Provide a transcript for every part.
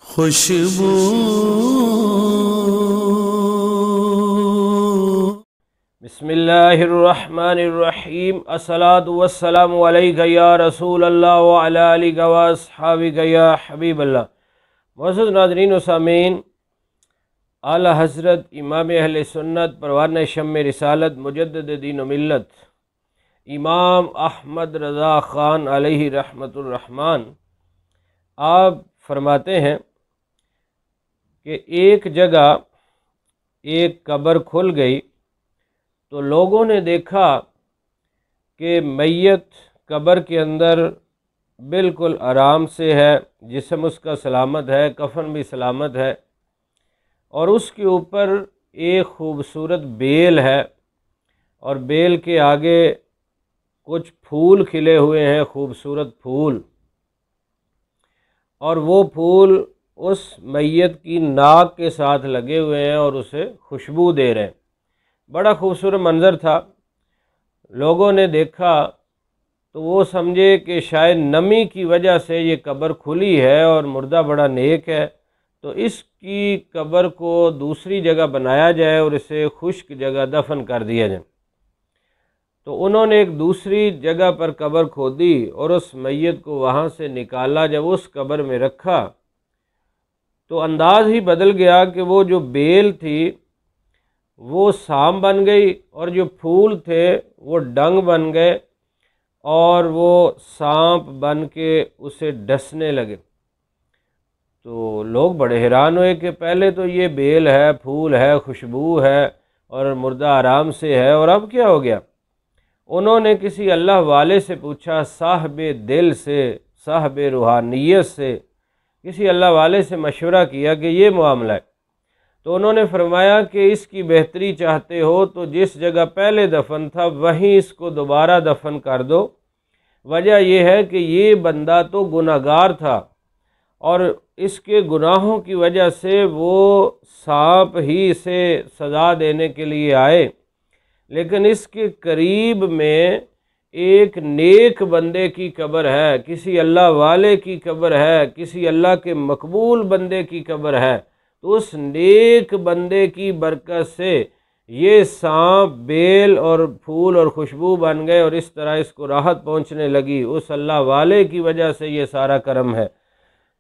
خوشبو بسم اللہ الرحمن الرحیم الصلاۃ والسلام علیک یا رسول اللہ وعلی آلک واصحابک یا حبیب اللہ۔ معزز ناظرین و سامعین، اعلیٰ حضرت امام اہل سنت پروانہ شمع رسالت مجدد دین و ملت امام احمد رضا خان علیہ رحمت الرحمن آپ فرماتے ہیں کہ ایک جگہ ایک قبر کھل گئی تو لوگوں نے دیکھا کہ میت قبر کے اندر بالکل آرام سے ہے، جسم اس کا سلامت ہے، کفن بھی سلامت ہے، اور اس کے اوپر ایک خوبصورت بیل ہے، اور بیل کے آگے کچھ پھول کھلے ہوئے ہیں، خوبصورت پھول، اور وہ پھول اس میت کی ناک کے ساتھ لگے ہوئے ہیں اور اسے خوشبو دے رہے ہیں۔ بڑا خوبصورت منظر تھا۔ لوگوں نے دیکھا تو وہ سمجھے کہ شاید نمی کی وجہ سے یہ قبر کھلی ہے اور مردہ بڑا نیک ہے، تو اس کی قبر کو دوسری جگہ بنایا جائے اور اسے خشک جگہ دفن کر دیا جائے۔ تو انہوں نے ایک دوسری جگہ پر قبر کھودی اور اس میت کو وہاں سے نکالا۔ جب اس قبر میں رکھا تو انداز ہی بدل گیا کہ وہ جو بیل تھی وہ سام بن گئی، اور جو پھول تھے وہ ڈنگ بن گئے، اور وہ سانپ بن کے اسے ڈسنے لگے۔ تو لوگ بڑے حیران ہوئے کہ پہلے تو یہ بیل ہے، پھول ہے، خوشبو ہے اور مردہ آرام سے ہے، اور اب کیا ہو گیا؟ انہوں نے کسی اللہ والے سے پوچھا، صاحب دل سے، صاحب روحانیت سے، کسی اللہ والے سے مشورہ کیا کہ یہ معاملہ ہے۔ تو انہوں نے فرمایا کہ اس کی بہتری چاہتے ہو تو جس جگہ پہلے دفن تھا وہیں اس کو دوبارہ دفن کر دو۔ وجہ یہ ہے کہ یہ بندہ تو گناہگار تھا، اور اس کے گناہوں کی وجہ سے وہ سانپ ہی اسے سزا دینے کے لیے آئے، لیکن اس کے قریب میں ایک نیک بندے کی قبر ہے، کسی اللہ والے کی قبر ہے، کسی اللہ کے مقبول بندے کی قبر ہے، تو اس نیک بندے کی برکت سے یہ سانپ بیل اور پھول اور خوشبو بن گئے، اور اس طرح اس کو راحت پہنچنے لگی۔ اس اللہ والے کی وجہ سے یہ سارا کرم ہے۔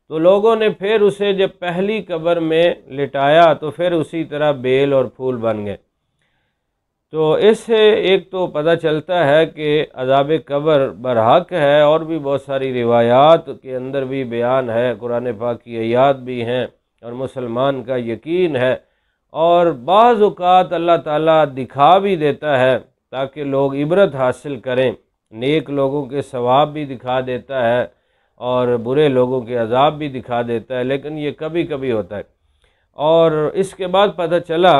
تو لوگوں نے پھر اسے جب پہلی قبر میں لٹایا تو پھر اسی طرح بیل اور پھول بن گئے۔ تو اس سے ایک تو پتہ چلتا ہے کہ عذاب قبر برحق ہے، اور بھی بہت ساری روایات کے اندر بھی بیان ہے، قرآن پاک کی آیات بھی ہیں، اور مسلمان کا یقین ہے، اور بعض اوقات اللہ تعالیٰ دکھا بھی دیتا ہے تاکہ لوگ عبرت حاصل کریں۔ نیک لوگوں کے ثواب بھی دکھا دیتا ہے اور برے لوگوں کے عذاب بھی دکھا دیتا ہے، لیکن یہ کبھی کبھی ہوتا ہے۔ اور اس کے بعد پتہ چلا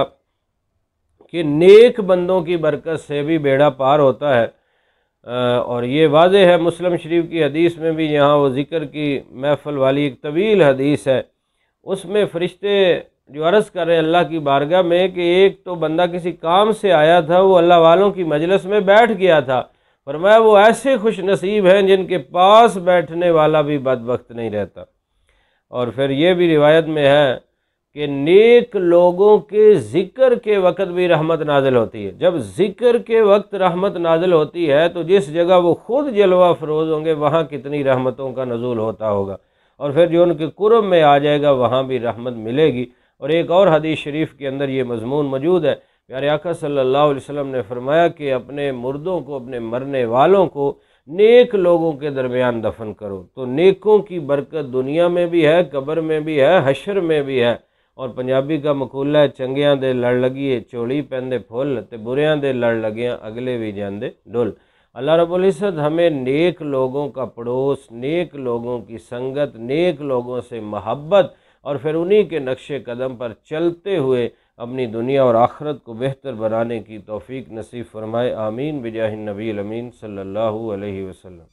کہ نیک بندوں کی برکت سے بھی بیڑا پار ہوتا ہے، اور یہ واضح ہے۔ مسلم شریف کی حدیث میں بھی یہاں وہ ذکر کی محفل والی ایک طویل حدیث ہے، اس میں فرشتے جو عرض کر رہے ہیں اللہ کی بارگاہ میں کہ ایک تو بندہ کسی کام سے آیا تھا، وہ اللہ والوں کی مجلس میں بیٹھ گیا تھا، فرمایا وہ ایسے خوش نصیب ہیں جن کے پاس بیٹھنے والا بھی بدبخت نہیں رہتا۔ اور پھر یہ بھی روایت میں ہے کہ نیک لوگوں کے ذکر کے وقت بھی رحمت نازل ہوتی ہے۔ جب ذکر کے وقت رحمت نازل ہوتی ہے تو جس جگہ وہ خود جلوہ افروز ہوں گے وہاں کتنی رحمتوں کا نزول ہوتا ہوگا، اور پھر جو ان کے قرب میں آ جائے گا وہاں بھی رحمت ملے گی۔ اور ایک اور حدیث شریف کے اندر یہ مضمون موجود ہے، پیارے آقا صلی اللہ علیہ وسلم نے فرمایا کہ اپنے مردوں کو، اپنے مرنے والوں کو نیک لوگوں کے درمیان دفن کرو، تو نیکوں کی برکت دنیا میں بھی ہے، قبر میں بھی ہے، حشر میں بھی ہے۔ اور پنجابی کا مقولہ ہے، چنگیاں دے لڑ لگیے چوڑی پہندے پھول، تے بریاں دے لڑ لگیاں اگلے بھی جاندے ڈول۔ اللہ رب العزت ہمیں نیک لوگوں کا پڑوس، نیک لوگوں کی سنگت، نیک لوگوں سے محبت، اور پھر انہی کے نقش قدم پر چلتے ہوئے اپنی دنیا اور آخرت کو بہتر بنانے کی توفیق نصیب فرمائے، آمین بجاہ النبی الامین صلی اللہ علیہ وسلم۔